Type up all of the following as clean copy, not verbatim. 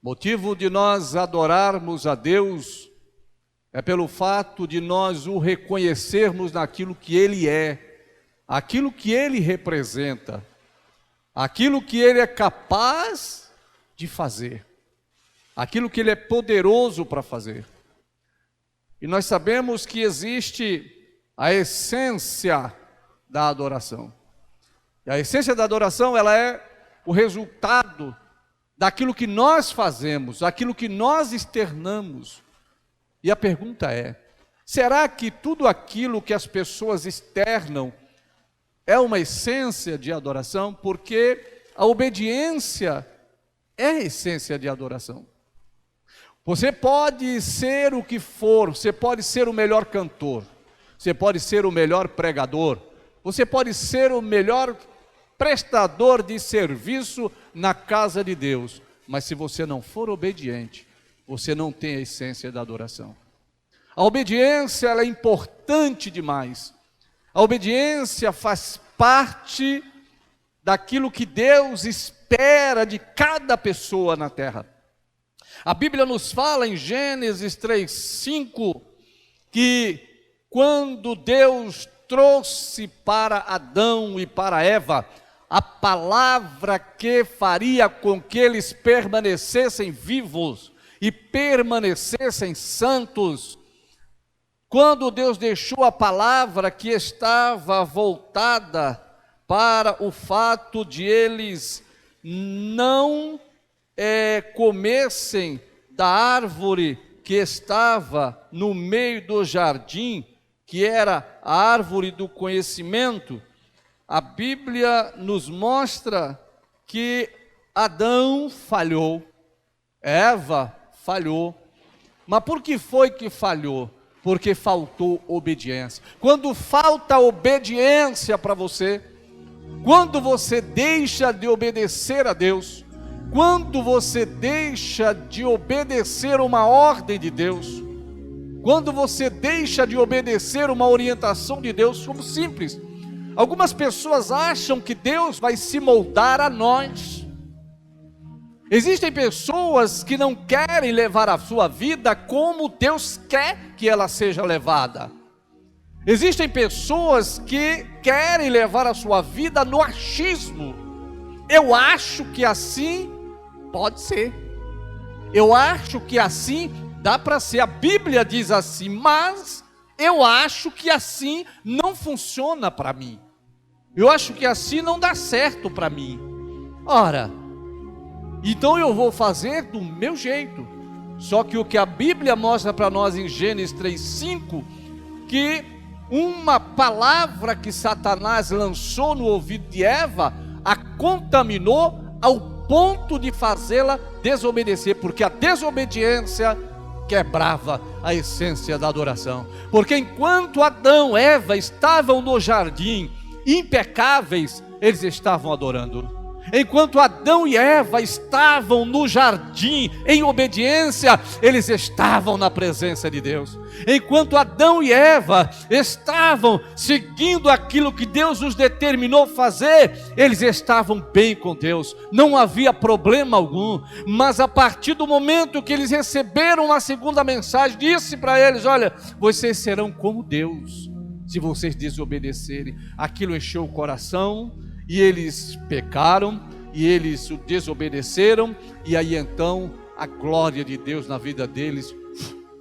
Motivo de nós adorarmos a Deus é pelo fato de nós o reconhecermos naquilo que Ele é, aquilo que Ele representa, aquilo que Ele é capaz de fazer, aquilo que Ele é poderoso para fazer. E nós sabemos que existe a essência da adoração. E a essência da adoração, ela é o resultado daquilo que nós fazemos, aquilo que nós externamos. E a pergunta é: será que tudo aquilo que as pessoas externam é uma essência de adoração? Porque a obediência é a essência de adoração. Você pode ser o que for, você pode ser o melhor cantor, você pode ser o melhor pregador, você pode ser o melhor prestador de serviço na casa de Deus, mas se você não for obediente, você não tem a essência da adoração. A obediência, ela é importante demais. A obediência faz parte daquilo que Deus espera de cada pessoa na terra. A Bíblia nos fala em Gênesis 3:5 que quando Deus trouxe para Adão e para Eva a palavra que faria com que eles permanecessem vivos e permanecessem santos, quando Deus deixou a palavra que estava voltada para o fato de eles não comessem da árvore que estava no meio do jardim, que era a árvore do conhecimento, a Bíblia nos mostra que Adão falhou, Eva falhou. Mas por que foi que falhou? Porque faltou obediência. Quando falta obediência para você, quando você deixa de obedecer a Deus, quando você deixa de obedecer uma ordem de Deus, quando você deixa de obedecer uma orientação de Deus, como simples. Algumas pessoas acham que Deus vai se moldar a nós. Existem pessoas que não querem levar a sua vida como Deus quer que ela seja levada. Existem pessoas que querem levar a sua vida no achismo. Eu acho que assim pode ser. Eu acho que assim dá para ser. A Bíblia diz assim, mas eu acho que assim não funciona para mim. Eu acho que assim não dá certo para mim. Ora, então eu vou fazer do meu jeito. Só que o que a Bíblia mostra para nós em Gênesis 3:5, que uma palavra que Satanás lançou no ouvido de Eva, a contaminou ao ponto de fazê-la desobedecer, porque a desobediência quebrava a essência da adoração. Porque enquanto Adão e Eva estavam no jardim, impecáveis, eles estavam adorando. Enquanto Adão e Eva estavam no jardim em obediência, eles estavam na presença de Deus. Enquanto Adão e Eva estavam seguindo aquilo que Deus os determinou fazer, eles estavam bem com Deus, não havia problema algum. Mas a partir do momento que eles receberam a segunda mensagem, disse para eles: olha, vocês serão como Deus se vocês desobedecerem. Aquilo encheu o coração e eles pecaram, e eles o desobedeceram, e aí então a glória de Deus na vida deles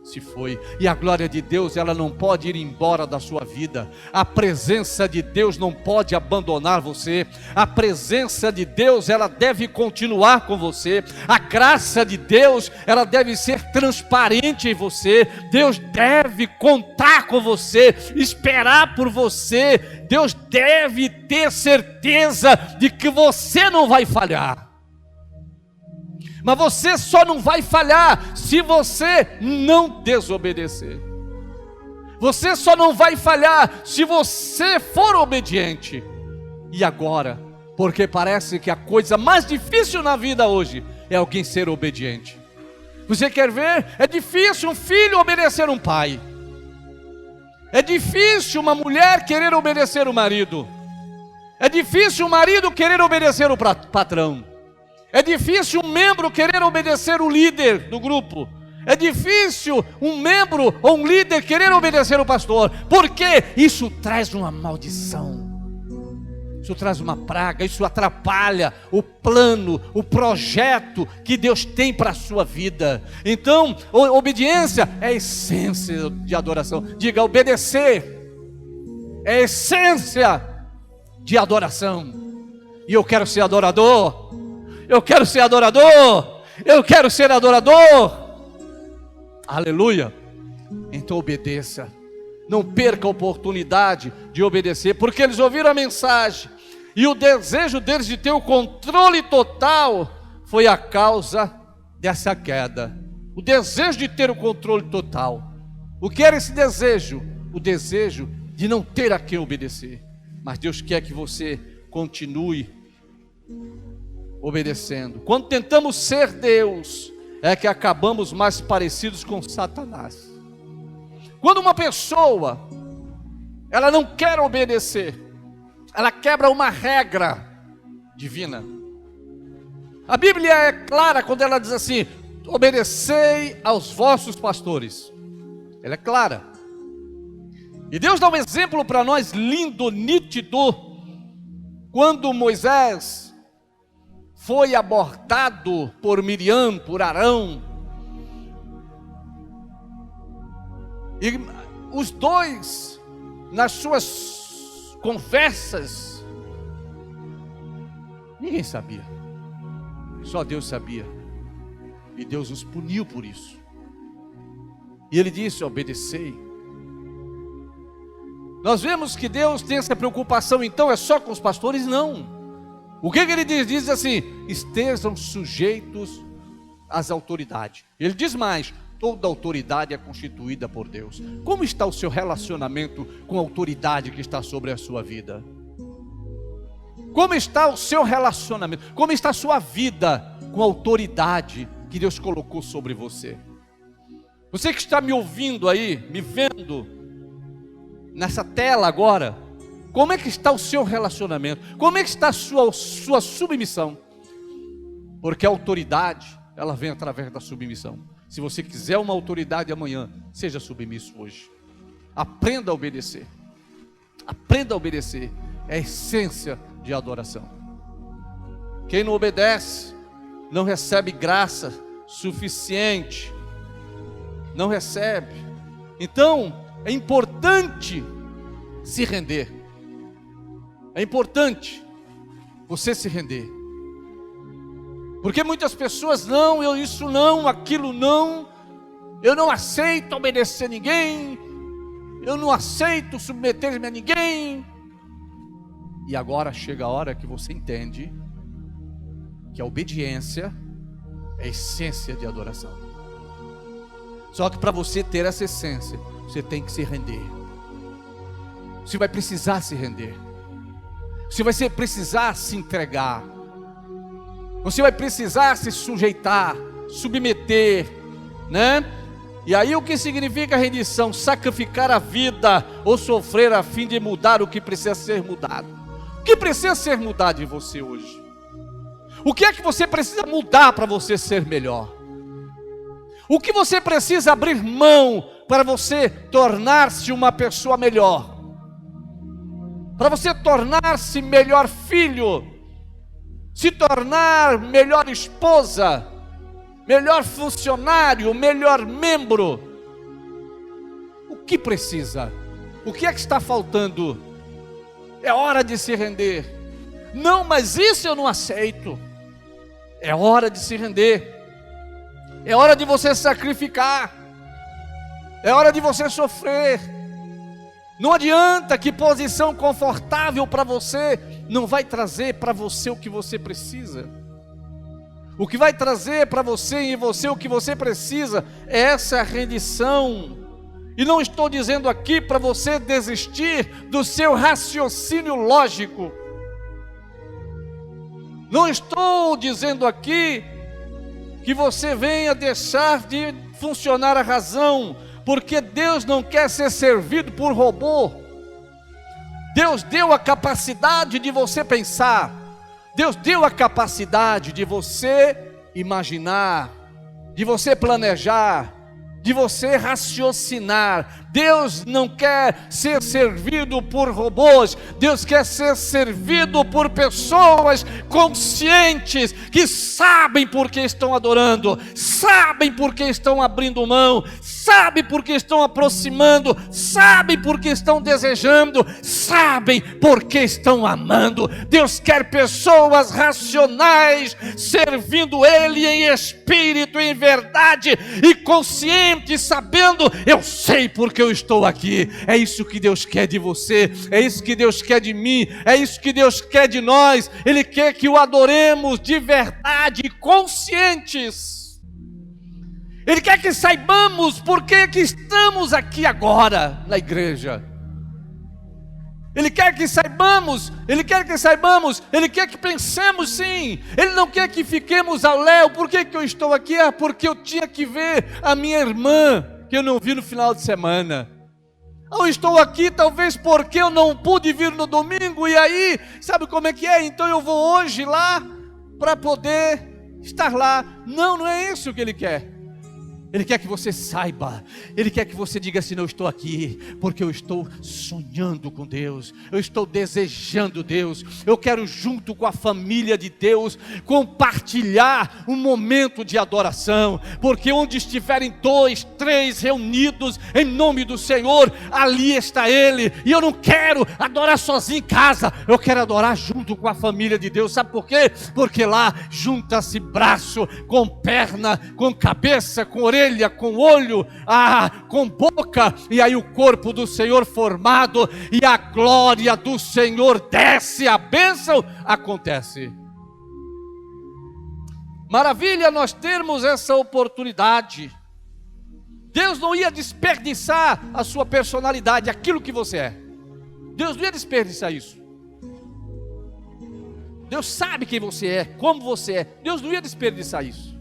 se foi. E a glória de Deus, ela não pode ir embora da sua vida. A presença de Deus não pode abandonar você. A presença de Deus, ela deve continuar com você. A graça de Deus, ela deve ser transparente em você. Deus deve contar com você, esperar por você. Deus deve ter certeza de que você não vai falhar. Mas você só não vai falhar se você não desobedecer. Você só não vai falhar se você for obediente. E agora, porque parece que a coisa mais difícil na vida hoje é alguém ser obediente. Você quer ver? É difícil um filho obedecer um pai. É difícil uma mulher querer obedecer o marido. É difícil o marido querer obedecer o patrão. É difícil um membro querer obedecer o líder do grupo. É difícil um membro ou um líder querer obedecer o pastor, porque isso traz uma maldição, isso traz uma praga, isso atrapalha o plano, o projeto que Deus tem para a sua vida. Então, obediência é a essência de adoração. Diga, obedecer é a essência de adoração. E eu quero ser adorador, eu quero ser adorador, eu quero ser adorador. Aleluia. Então obedeça, não perca a oportunidade de obedecer, porque eles ouviram a mensagem, e o desejo deles de ter o controle total foi a causa dessa queda. O desejo de ter o controle total. O que era esse desejo? O desejo de não ter a quem obedecer. Mas Deus quer que você continue obedecendo. Quando tentamos ser Deus, é que acabamos mais parecidos com Satanás. Quando uma pessoa, ela não quer obedecer, ela quebra uma regra divina. A Bíblia é clara quando ela diz assim: obedecei aos vossos pastores. Ela é clara. E Deus dá um exemplo para nós lindo, nítido, quando Moisés foi abordado por Miriam, por Arão, e os dois, nas suas conversas, ninguém sabia, só Deus sabia, e Deus os puniu por isso. E ele disse: obedecei. Nós vemos que Deus tem essa preocupação, então é só com os pastores? Não. O que ele diz? Diz assim: estejam sujeitos às autoridades. Ele diz mais: toda autoridade é constituída por Deus. Como está o seu relacionamento com a autoridade que está sobre a sua vida? Como está o seu relacionamento? Como está a sua vida com a autoridade que Deus colocou sobre você? Você que está me ouvindo aí, me vendo nessa tela agora, como é que está o seu relacionamento? Como é que está a sua submissão? Porque a autoridade, ela vem através da submissão. Se você quiser uma autoridade amanhã, seja submisso hoje. Aprenda a obedecer. Aprenda a obedecer. É a essência de adoração. Quem não obedece, não recebe graça suficiente. Não recebe. Então, é importante se render. É importante você se render. Porque muitas pessoas: não, eu isso não, aquilo não, eu não aceito obedecer ninguém, eu não aceito submeter-me a ninguém. E agora chega a hora que você entende que a obediência é a essência de adoração. Só que para você ter essa essência, você tem que se render. Você vai precisar se render. Você vai precisar se entregar. Você vai precisar se sujeitar, submeter, né? E aí o que significa rendição? Sacrificar a vida ou sofrer a fim de mudar o que precisa ser mudado. O que precisa ser mudado em você hoje? O que é que você precisa mudar para você ser melhor? O que você precisa abrir mão para você tornar-se uma pessoa melhor? Para você tornar-se melhor filho, se tornar melhor esposa, melhor funcionário, melhor membro. O que precisa? O que é que está faltando? É hora de se render. Não, mas isso eu não aceito. É hora de se render. É hora de você sacrificar. É hora de você sofrer. Não adianta que posição confortável para você não vai trazer para você o que você precisa. O que vai trazer para você e em você o que você precisa é essa rendição. E não estou dizendo aqui para você desistir do seu raciocínio lógico. Não estou dizendo aqui que você venha deixar de funcionar a razão, porque Deus não quer ser servido por robô. Deus deu a capacidade de você pensar. Deus deu a capacidade de você imaginar, de você planejar, de você raciocinar. Deus não quer ser servido por robôs, Deus quer ser servido por pessoas conscientes, que sabem por que estão adorando, sabem por que estão abrindo mão, sabem por que estão aproximando, sabem por que estão desejando, sabem por que estão amando. Deus quer pessoas racionais, servindo Ele em espírito, em verdade e consciente, sabendo, eu sei porque eu estou aqui. É isso que Deus quer de você, é isso que Deus quer de mim, é isso que Deus quer de nós. Ele quer que o adoremos de verdade, conscientes. Ele quer que saibamos por que estamos aqui agora na igreja. Ele quer que saibamos, Ele quer que pensemos sim. Ele não quer que fiquemos ao léu. Por que eu estou aqui? Porque eu tinha que ver a minha irmã, que eu não vi no final de semana. Eu estou aqui talvez porque eu não pude vir no domingo, e aí, sabe como é que é? Então eu vou hoje lá, para poder estar lá. Não é isso que Ele quer. Ele quer que você saiba, Ele quer que você diga assim: não, eu estou aqui porque eu estou sonhando com Deus, eu estou desejando Deus, eu quero junto com a família de Deus compartilhar um momento de adoração, porque onde estiverem 2, 3 reunidos em nome do Senhor, ali está Ele. E eu não quero adorar sozinho em casa, eu quero adorar junto com a família de Deus. Sabe por quê? Porque lá junta-se braço com perna, com cabeça, com orelha, com olho, com boca, e aí o corpo do Senhor formado, e a glória do Senhor desce, a bênção acontece. Maravilha nós termos essa oportunidade. Deus não ia desperdiçar a sua personalidade, aquilo que você é. Deus não ia desperdiçar isso. Deus sabe quem você é, como você é. Deus não ia desperdiçar isso.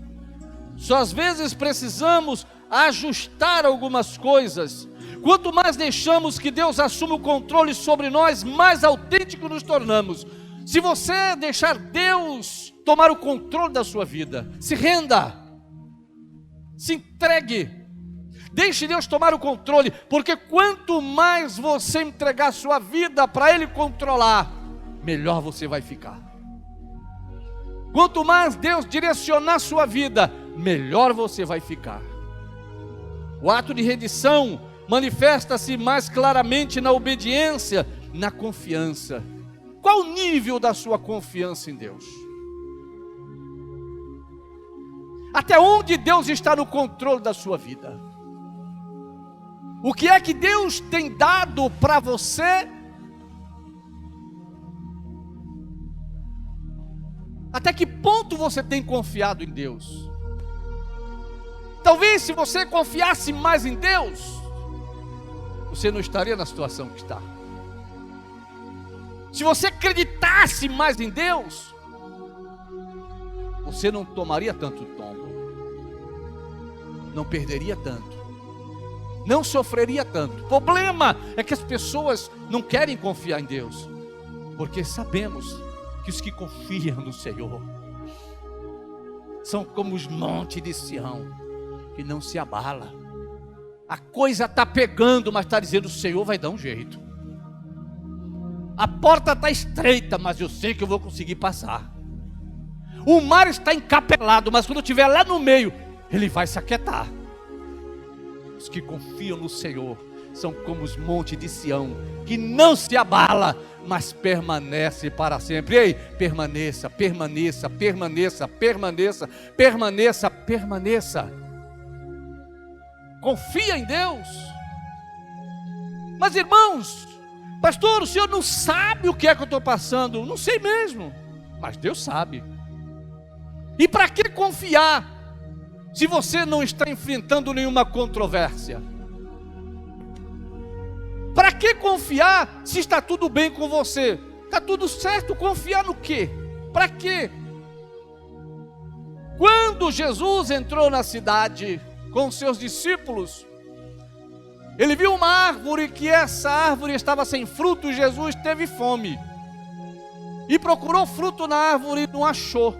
Só às vezes precisamos ajustar algumas coisas. Quanto mais deixamos que Deus assuma o controle sobre nós, mais autênticos nos tornamos. Se você deixar Deus tomar o controle da sua vida, se renda, se entregue, deixe Deus tomar o controle, porque quanto mais você entregar a sua vida para Ele controlar, melhor você vai ficar. Quanto mais Deus direcionar a sua vida, melhor você vai ficar. O ato de rendição manifesta-se mais claramente na obediência, na confiança. Qual o nível da sua confiança em Deus? Até onde Deus está no controle da sua vida? O que é que Deus tem dado para você? Até que ponto você tem confiado em Deus? Talvez se você confiasse mais em Deus, você não estaria na situação que está. Se você acreditasse mais em Deus, você não tomaria tanto tombo, não perderia tanto, não sofreria tanto. O problema é que as pessoas não querem confiar em Deus, porque sabemos que os que confiam no Senhor são como os montes de Sião, que não se abala. A coisa está pegando, mas está dizendo: o Senhor vai dar um jeito. A porta está estreita, mas eu sei que eu vou conseguir passar. O mar está encapelado, mas quando eu estiver lá no meio, ele vai se aquietar. Os que confiam no Senhor são como os montes de Sião, que não se abala, mas permanece para sempre. Ei, permaneça, permaneça, permaneça, permaneça, permaneça, permaneça. Confia em Deus. Mas irmãos, pastor, o senhor não sabe o que é que eu estou passando. Não sei mesmo, mas Deus sabe. E para que confiar, se você não está enfrentando nenhuma controvérsia? Para que confiar se está tudo bem com você? Está tudo certo, confiar no quê? Para quê? Quando Jesus entrou na cidade com seus discípulos, ele viu uma árvore, que essa árvore estava sem fruto, e Jesus teve fome. e procurou fruto na árvore e não achou.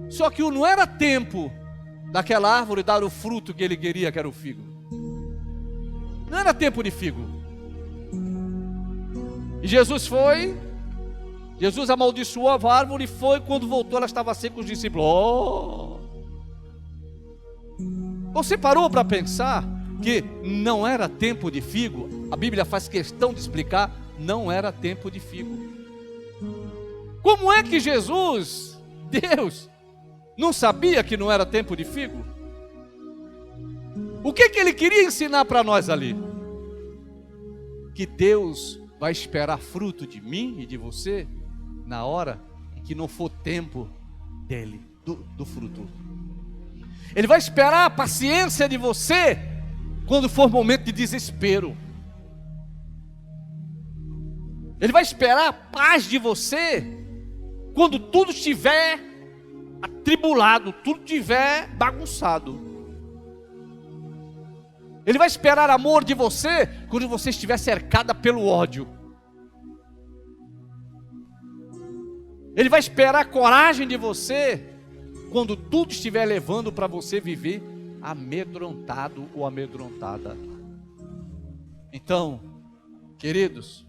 Só que não era tempo daquela árvore dar o fruto que ele queria, que era o figo. Não era tempo de figo. E Jesus amaldiçoou a árvore e foi, quando voltou ela estava seca com os discípulos. Oh! Você parou para pensar que não era tempo de figo? A Bíblia faz questão de explicar, não era tempo de figo. Como é que Jesus, Deus, não sabia que não era tempo de figo? O que ele queria ensinar para nós ali? Que Deus vai esperar fruto de mim e de você na hora em que não for tempo dele, do fruto. Ele vai esperar a paciência de você quando for momento de desespero. Ele vai esperar a paz de você quando tudo estiver atribulado, tudo estiver bagunçado. Ele vai esperar amor de você quando você estiver cercada pelo ódio. Ele vai esperar coragem de você quando tudo estiver levando para você viver amedrontado ou amedrontada. Então, queridos,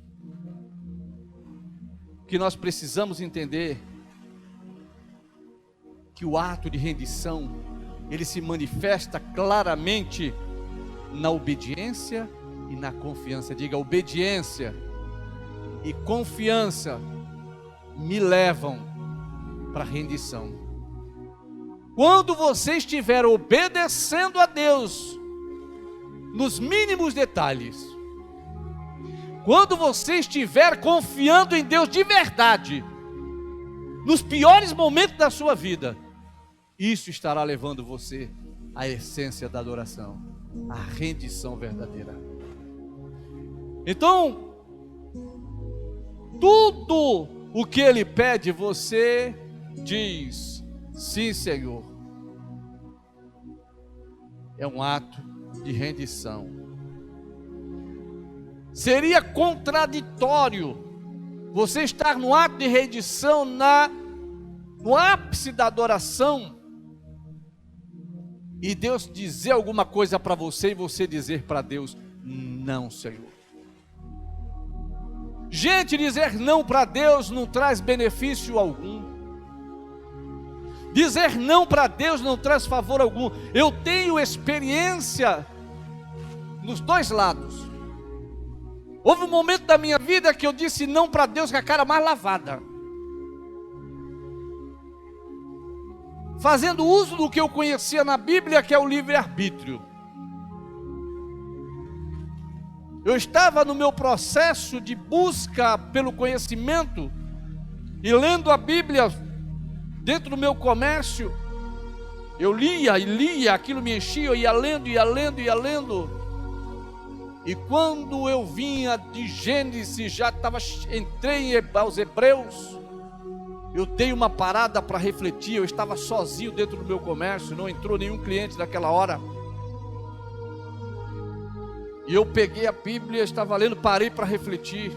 o que nós precisamos entender que o ato de rendição, ele se manifesta claramente na obediência e na confiança. Diga, obediência e confiança me levam para a rendição. Quando você estiver obedecendo a Deus nos mínimos detalhes, quando você estiver confiando em Deus de verdade, nos piores momentos da sua vida, isso estará levando você à essência da adoração, à rendição verdadeira. Então, tudo o que Ele pede, você diz, sim, Senhor. É um ato de rendição. Seria contraditório você estar no ato de rendição, no ápice da adoração, e Deus dizer alguma coisa para você e você dizer para Deus, não, Senhor. Gente, dizer não para Deus não traz benefício algum. Dizer não para Deus não traz favor algum. Eu tenho experiência nos dois lados. Houve um momento da minha vida que eu disse não para Deus com a cara mais lavada, fazendo uso do que eu conhecia na Bíblia, que é o livre-arbítrio. Eu estava no meu processo de busca pelo conhecimento e lendo a Bíblia dentro do meu comércio. Eu lia e lia, aquilo me enchia, eu ia lendo, ia lendo, ia lendo. E quando eu vinha de Gênesis, entrei aos Hebreus, eu dei uma parada para refletir. Eu estava sozinho dentro do meu comércio, não entrou nenhum cliente naquela hora. E eu peguei a Bíblia, estava lendo, parei para refletir.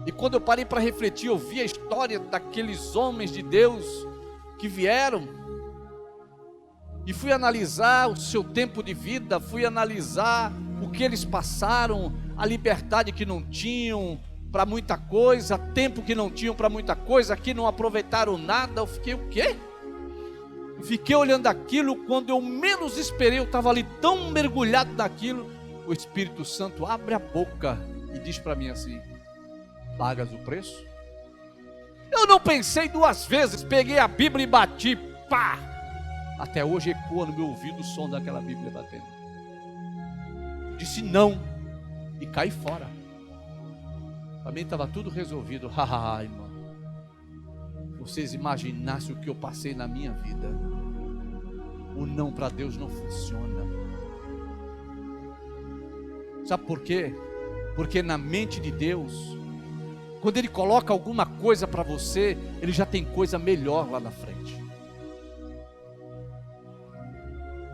E quando eu parei para refletir, eu vi a história daqueles homens de Deus que vieram. E fui analisar o seu tempo de vida, fui analisar o que eles passaram, a liberdade que não tinham para muita coisa, tempo que não tinham para muita coisa, que não aproveitaram nada. Eu fiquei, o quê? Eu fiquei olhando aquilo, quando eu menos esperei, eu estava ali tão mergulhado naquilo, o Espírito Santo abre a boca e diz para mim assim: pagas o preço? Eu não pensei duas vezes, peguei a Bíblia e bati, pá! Até hoje ecoa no meu ouvido o som daquela Bíblia batendo. Disse não e caí fora. Para mim estava tudo resolvido. Haha, irmão. Vocês imaginassem o que eu passei na minha vida. O não para Deus não funciona. Sabe por quê? Porque na mente de Deus, quando Ele coloca alguma coisa para você, Ele já tem coisa melhor lá na frente.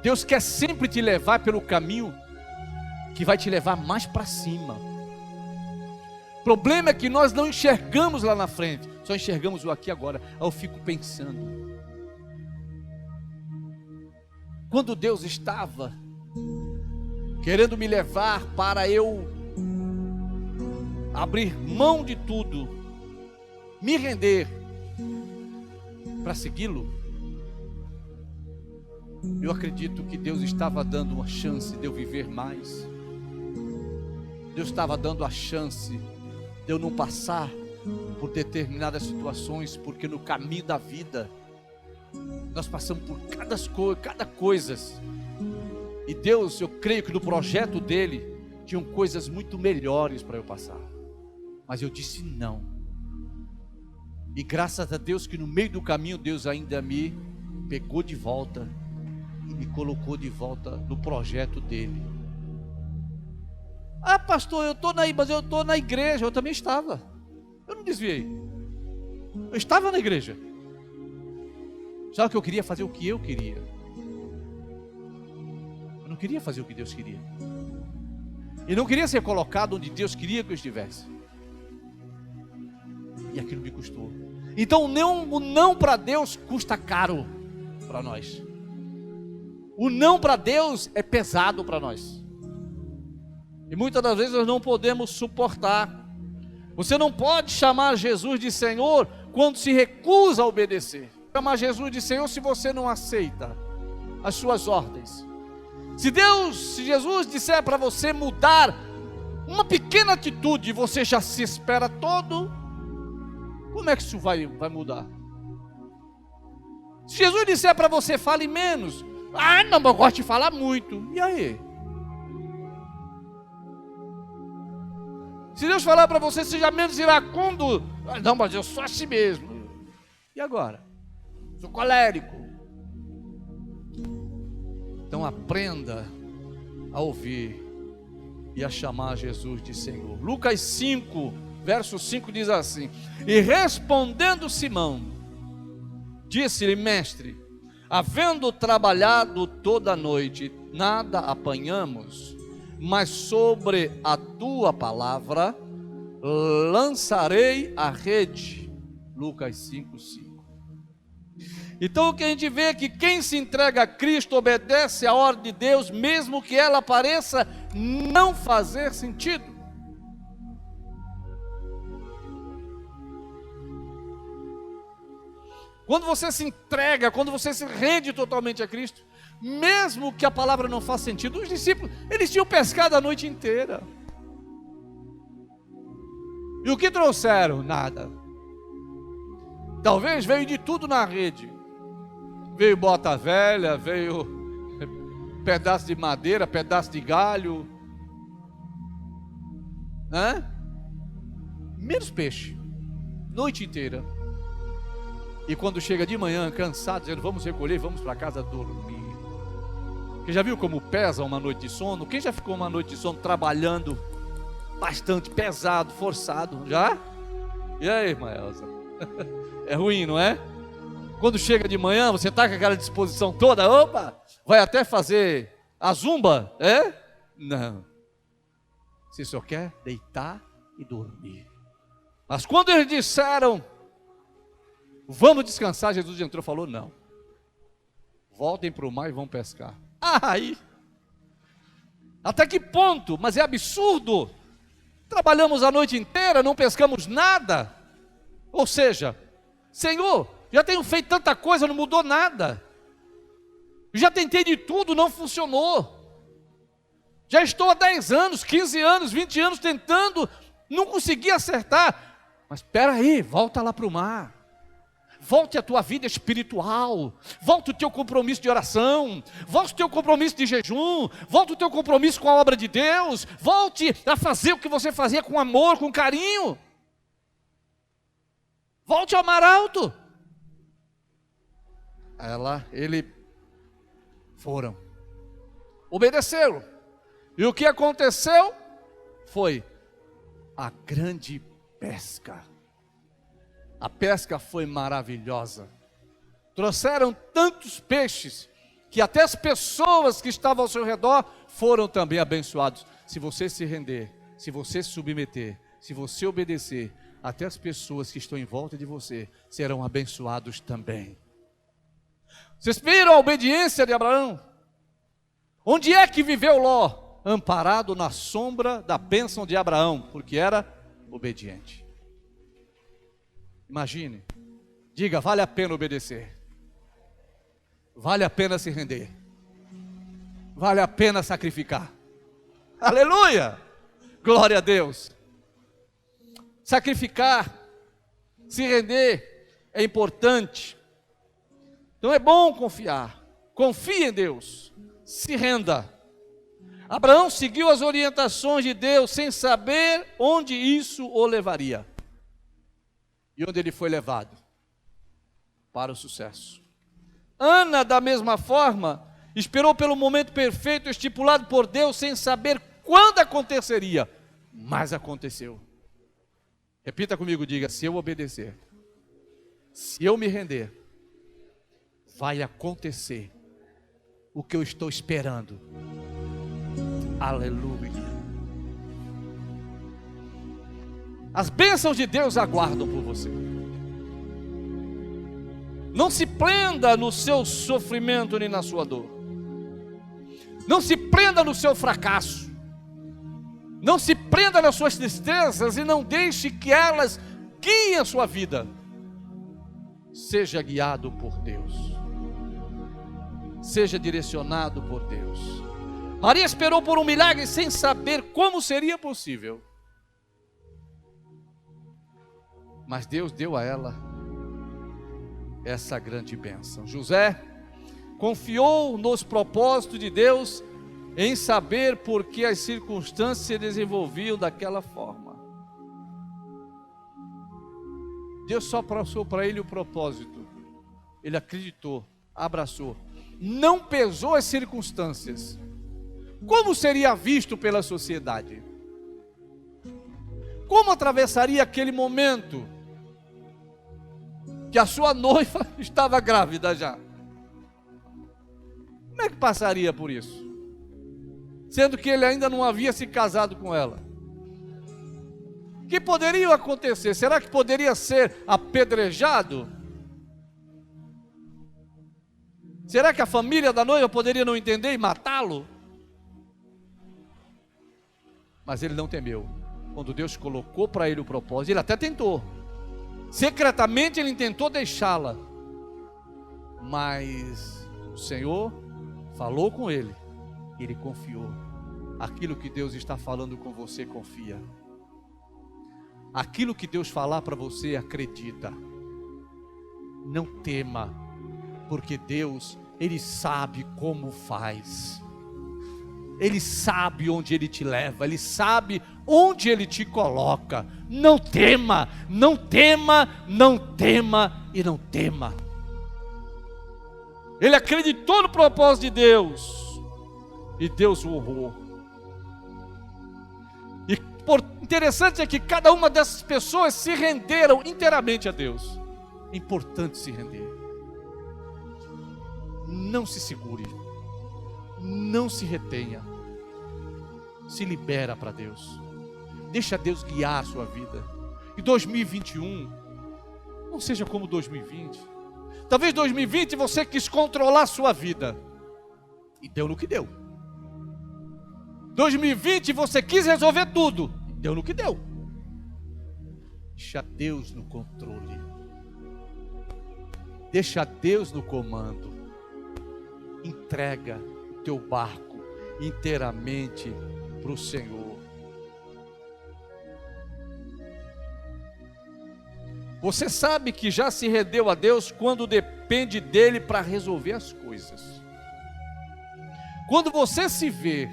Deus quer sempre te levar pelo caminho que vai te levar mais para cima. O problema é que nós não enxergamos lá na frente, só enxergamos o aqui e agora. Aí eu fico pensando, quando Deus estava querendo me levar para eu abrir mão de tudo, me render para segui-lo, eu acredito que Deus estava dando uma chance de eu viver mais. Deus estava dando a chance de eu não passar por determinadas situações, porque no caminho da vida nós passamos por cada coisa, e Deus, eu creio que no projeto dele tinham coisas muito melhores para eu passar, mas eu disse não. E graças a Deus que no meio do caminho Deus ainda me pegou de volta e me colocou de volta no projeto dele. Ah, pastor, mas eu estou na igreja. Eu também estava, eu não desviei, eu estava na igreja, só que eu queria fazer o que eu queria, eu não queria fazer o que Deus queria, e não queria ser colocado onde Deus queria que eu estivesse, e aquilo me custou. Então o não para Deus custa caro para nós. O não para Deus é pesado para nós, e muitas das vezes nós não podemos suportar. Você não pode chamar Jesus de Senhor quando se recusa a obedecer. Chamar Jesus de Senhor se você não aceita as suas ordens. Se Jesus disser para você mudar uma pequena atitude, você já se espera todo, como é que isso vai mudar? Se Jesus disser para você fale menos, não, mas eu gosto de falar muito, e aí? Se Deus falar para você seja menos iracundo, não, mas eu sou assim mesmo, e agora? Sou colérico. Então aprenda a ouvir e a chamar Jesus de Senhor. Lucas 5, verso 5 diz assim: e respondendo Simão, disse-lhe: mestre, havendo trabalhado toda a noite, nada apanhamos, mas sobre a tua palavra lançarei a rede. Lucas 5, 5. Então o que a gente vê é que quem se entrega a Cristo obedece à ordem de Deus, mesmo que ela pareça não fazer sentido. Quando você se entrega, quando você se rende totalmente a Cristo, mesmo que a palavra não faça sentido. Os discípulos, eles tinham pescado a noite inteira, e o que trouxeram? Nada. Talvez veio de tudo na rede. Veio bota velha, veio pedaço de madeira, pedaço de galho, menos peixe, noite inteira. E quando chega de manhã, cansado, dizendo: vamos recolher, vamos para casa dormir. Quem já viu como pesa uma noite de sono? Quem já ficou uma noite de sono trabalhando bastante, pesado, forçado? Já? E aí, irmã Elza? É ruim, não é? Quando chega de manhã, você está com aquela disposição toda, opa, vai até fazer a zumba, é? Não. Você só quer deitar e dormir. Mas quando eles disseram: vamos descansar, Jesus entrou e falou: não. Voltem para o mar e vão pescar. Aí, até que ponto? Mas é absurdo. Trabalhamos a noite inteira, não pescamos nada. Ou seja, Senhor, já tenho feito tanta coisa, não mudou nada. Já tentei de tudo, não funcionou. Já estou há 10 anos, 15 anos, 20 anos tentando, não consegui acertar. Mas espera aí, volta lá para o mar. Volte a tua vida espiritual, volte o teu compromisso de oração, volte o teu compromisso de jejum, volte o teu compromisso com a obra de Deus, volte a fazer o que você fazia com amor, com carinho. Volte ao mar alto. Foram, obedeceram, e o que aconteceu foi a grande pesca. A pesca foi maravilhosa. Trouxeram tantos peixes que até as pessoas que estavam ao seu redor foram também abençoados. se você se render, se você se submeter, se você obedecer, até as pessoas que estão em volta de você serão abençoados também. Vocês viram a obediência de Abraão? Onde é que viveu Ló? Amparado na sombra da bênção de Abraão, porque era obediente. Imagine, diga, vale a pena obedecer, vale a pena se render, vale a pena sacrificar. Aleluia! Glória a Deus. Sacrificar, se render é importante. Então é bom confiar. Confie em Deus, se renda. Abraão seguiu as orientações de Deus sem saber onde isso o levaria. E onde ele foi levado? Para o sucesso. Ana, da mesma forma, esperou pelo momento perfeito estipulado por Deus sem saber quando aconteceria, mas aconteceu. Repita comigo, diga, se eu obedecer, se eu me render, vai acontecer o que eu estou esperando. Aleluia. As bênçãos de Deus aguardam por você. Não se prenda no seu sofrimento nem na sua dor. Não se prenda no seu fracasso. Não se prenda nas suas tristezas e não deixe que elas guiem a sua vida. Seja guiado por Deus. Seja direcionado por Deus. Maria esperou por um milagre sem saber como seria possível. Mas Deus deu a ela essa grande bênção. José confiou nos propósitos de Deus em saber por que as circunstâncias se desenvolviam daquela forma. Deus só passou para ele o propósito. Ele acreditou, abraçou. Não pesou as circunstâncias. Como seria visto pela sociedade? Como atravessaria aquele momento que a sua noiva estava grávida já? Como é que passaria por isso? Sendo que ele ainda não havia se casado com ela. O que poderia acontecer? Será que poderia ser apedrejado? Será que a família da noiva poderia não entender e matá-lo? Mas ele não temeu. Quando Deus colocou para ele o propósito, ele até tentou. Secretamente ele tentou deixá-la. Mas o Senhor falou com ele. Ele confiou. Aquilo que Deus está falando com você, confia. Aquilo que Deus falar para você, acredita. Não tema, porque Deus, Ele sabe como faz. Ele sabe onde Ele te leva, Ele sabe onde Ele te coloca. Não tema, não tema, não tema e não tema. Ele acreditou no propósito de Deus e Deus o honrou. E interessante é que cada uma dessas pessoas se renderam inteiramente a Deus. É importante se render. Não se segure. Não se retenha. Se libera para Deus. Deixa Deus guiar a sua vida. E 2021 não seja como 2020. Talvez 2020 você quis controlar a sua vida e deu no que deu. 2020 você quis resolver tudo e deu no que deu. Deixa Deus no controle. Deixa Deus no comando. Entrega o teu barco inteiramente para o Senhor. Você sabe que já se rendeu a Deus quando depende dele para resolver as coisas. Quando você se vê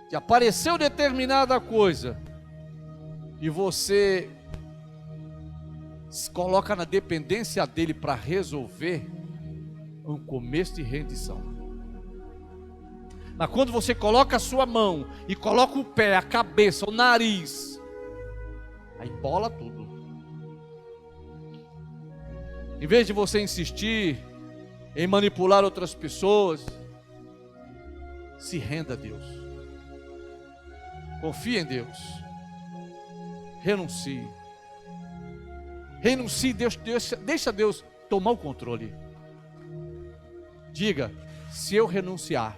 que apareceu determinada coisa e você se coloca na dependência dele para resolver, é um começo de rendição. Mas quando você coloca a sua mão e coloca o pé, a cabeça, o nariz, aí bola tudo. Em vez de você insistir em manipular outras pessoas, se renda a Deus. Confie em Deus. Renuncie. Renuncie, deixa Deus tomar o controle. Diga: se eu renunciar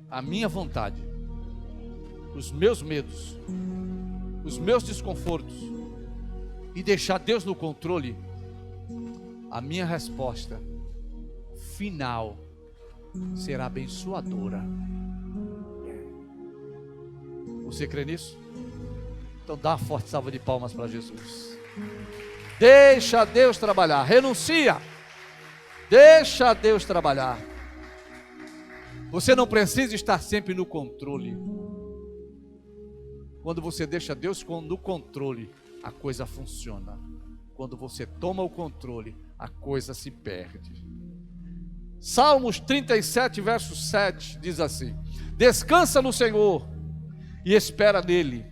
à minha vontade, os meus medos, os meus desconfortos, e deixar Deus no controle, a minha resposta final será abençoadora. Você crê nisso? Então dá uma forte salva de palmas para Jesus. Deixa Deus trabalhar. Renuncia. Deixa Deus trabalhar. Você não precisa estar sempre no controle. Quando você deixa Deus no controle, a coisa funciona. Quando você toma o controle, a coisa se perde. Salmos 37, verso 7 diz assim: descansa no Senhor e espera nele.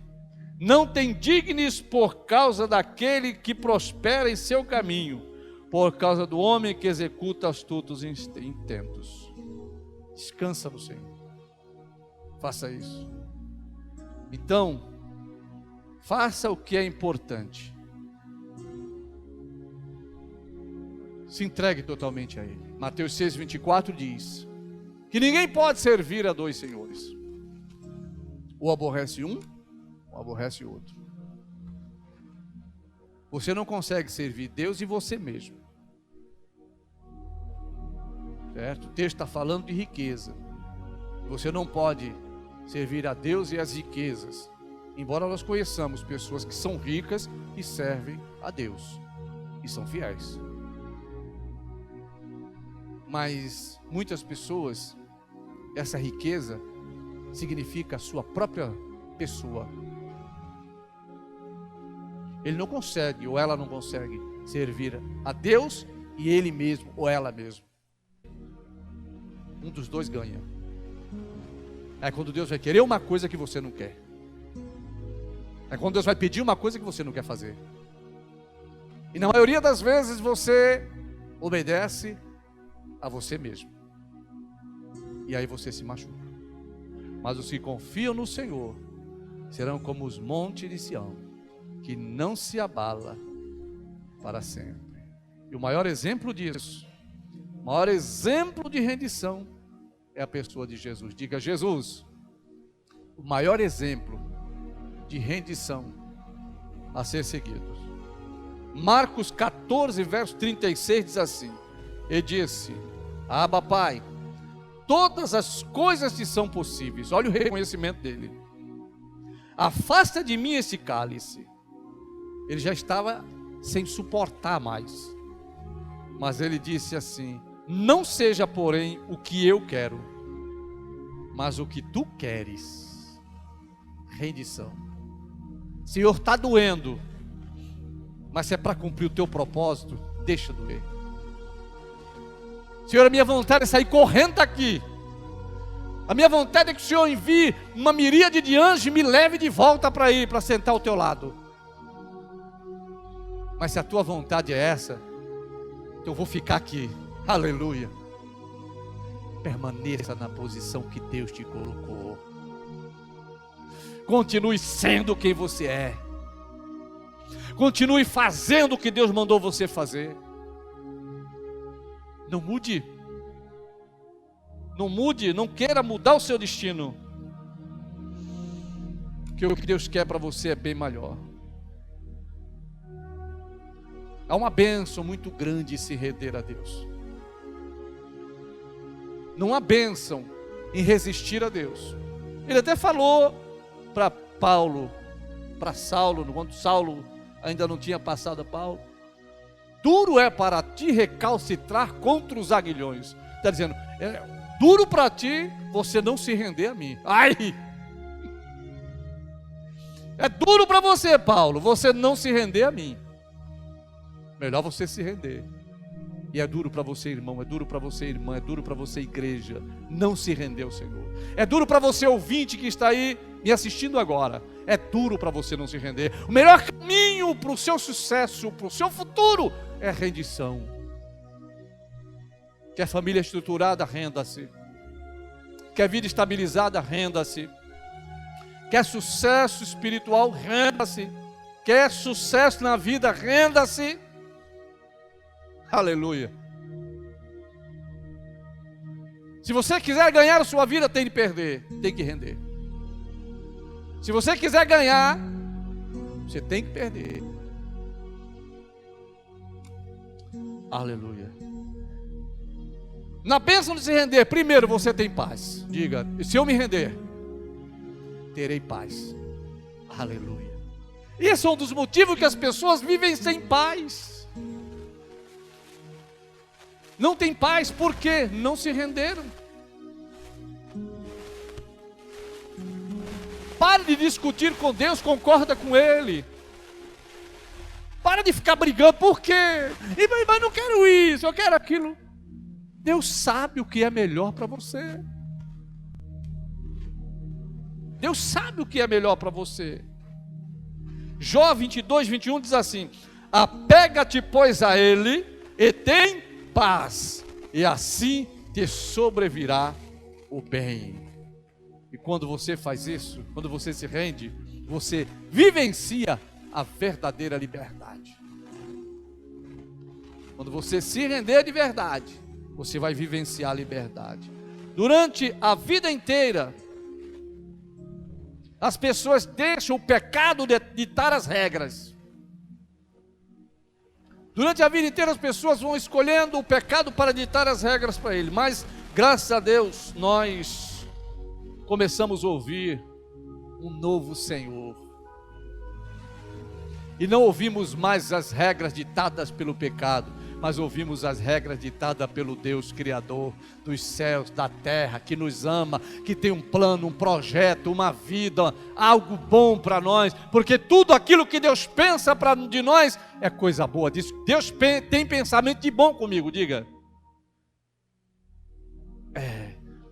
Não te indignes por causa daquele que prospera em seu caminho, por causa do homem que executa astutos intentos. Descansa no Senhor. Faça isso. Então, faça o que é importante. Se entregue totalmente a Ele. Mateus 6,24 diz que ninguém pode servir a dois senhores. Ou aborrece um, ou aborrece o outro. Você não consegue servir Deus e você mesmo. Certo? O texto está falando de riqueza. Você não pode servir a Deus e as riquezas. Embora nós conheçamos pessoas que são ricas e servem a Deus. E são fiéis. Mas muitas pessoas, essa riqueza significa a sua própria pessoa. Ele não consegue, ou ela não consegue, servir a Deus e ele mesmo, ou ela mesma. Um dos dois ganha. É quando Deus vai querer uma coisa que você não quer. É quando Deus vai pedir uma coisa que você não quer fazer. E na maioria das vezes você obedece a você mesmo. E aí você se machuca. Mas os que confiam no Senhor serão como os montes de Sião, que não se abala para sempre. E o maior exemplo disso, o maior exemplo de rendição é a pessoa de Jesus. Diga: Jesus, o maior exemplo de rendição a ser seguido. Marcos 14, verso 36 diz assim: e disse: Abba, Pai, todas as coisas te são possíveis. Olha o reconhecimento dele. Afasta de mim esse cálice. Ele já estava sem suportar mais. Mas ele disse assim: não seja, porém, o que eu quero, mas o que tu queres. Rendição. Senhor, está doendo, mas se é para cumprir o teu propósito, deixa doer. Senhor, a minha vontade é sair correndo daqui. A minha vontade é que o Senhor envie uma miríade de anjos e me leve de volta para ir, para sentar ao teu lado. Mas se a tua vontade é essa, então eu vou ficar aqui. Aleluia. Permaneça na posição que Deus te colocou. Continue sendo quem você é. Continue fazendo o que Deus mandou você fazer. Não mude. Não mude, não queira mudar o seu destino. Porque o que Deus quer para você é bem melhor. Há uma bênção muito grande em se render a Deus. Não há bênção em resistir a Deus. Ele até falou para Paulo, para Saulo, quando Saulo ainda não tinha passado a Paulo: duro é para ti recalcitrar contra os aguilhões. Está dizendo, é duro para ti você não se render a mim. Ai! É duro para você, Paulo, você não se render a mim. Melhor você se render. E é duro para você, irmão, é duro para você, irmã, é duro para você, igreja, não se render ao Senhor. É duro para você, ouvinte, que está aí me assistindo agora. É duro para você não se render. O melhor caminho para o seu sucesso, para o seu futuro, é a rendição. Quer família estruturada? Renda-se. Quer vida estabilizada? Renda-se. Quer sucesso espiritual? Renda-se. Quer sucesso na vida? Renda-se. Aleluia. Se você quiser ganhar a sua vida, tem de perder, tem que render. Se você quiser ganhar, você tem que perder. Aleluia. Na bênção de se render, primeiro você tem paz. Diga, se eu me render, terei paz. Aleluia. Esse é um dos motivos que as pessoas vivem sem paz. Não tem paz porque não se renderam. Para de discutir com Deus, concorda com Ele. Para de ficar brigando, por quê? Mas não quero isso, eu quero aquilo. Deus sabe o que é melhor para você. Deus sabe o que é melhor para você. Jó 22, 21 diz assim: apega-te, pois, a Ele, e tem paz, e assim te sobrevirá o bem. E quando você faz isso, quando você se rende, você vivencia a verdadeira liberdade. Quando você se render de verdade, você vai vivenciar a liberdade. Durante a vida inteira, as pessoas deixam o pecado ditar as regras. Durante a vida inteira as pessoas vão escolhendo o pecado para ditar as regras para ele. Mas, graças a Deus, nós começamos a ouvir um novo Senhor. E não ouvimos mais as regras ditadas pelo pecado, mas ouvimos as regras ditadas pelo Deus Criador dos céus, da terra, que nos ama, que tem um plano, um projeto, uma vida, algo bom para nós, porque tudo aquilo que Deus pensa de nós é coisa boa. Deus tem pensamento de bom comigo, diga.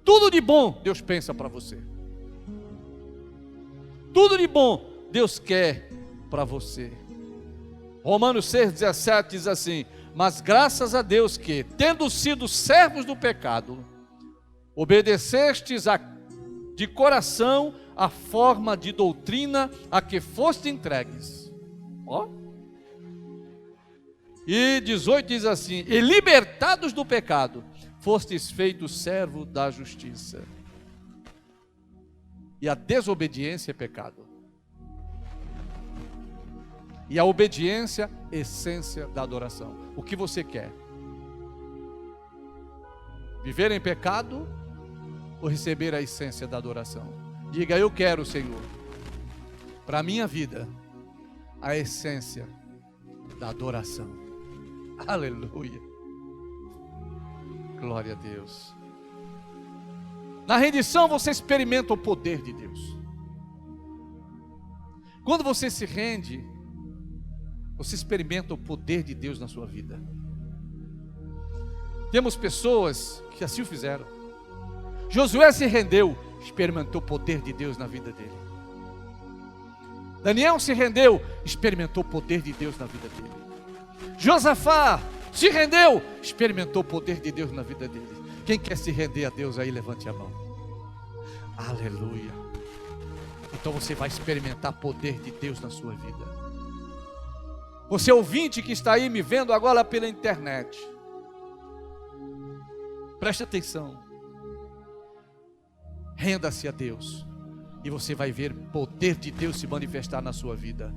Tudo de bom Deus pensa para você. Tudo de bom Deus quer para você. Romanos 6,17 diz assim: mas graças a Deus que, tendo sido servos do pecado, obedecestes de coração a forma de doutrina a que foste entregues. E 18 diz assim: e libertados do pecado, fostes feitos servo da justiça. E a desobediência é pecado. E a obediência, essência da adoração. O que você quer? Viver em pecado ou receber a essência da adoração? Diga, eu quero, Senhor, para a minha vida, a essência da adoração. Aleluia. Glória a Deus. Na rendição você experimenta o poder de Deus. Quando você se rende, você experimenta o poder de Deus na sua vida. Temos pessoas que assim o fizeram. Josué se rendeu, experimentou o poder de Deus na vida dele. Daniel se rendeu, experimentou o poder de Deus na vida dele. Josafá se rendeu, experimentou o poder de Deus na vida dele. Quem quer se render a Deus aí, levante a mão. Aleluia. Então você vai experimentar o poder de Deus na sua vida. Você ouvinte que está aí me vendo agora pela internet, preste atenção. Renda-se a Deus e você vai ver o poder de Deus se manifestar na sua vida.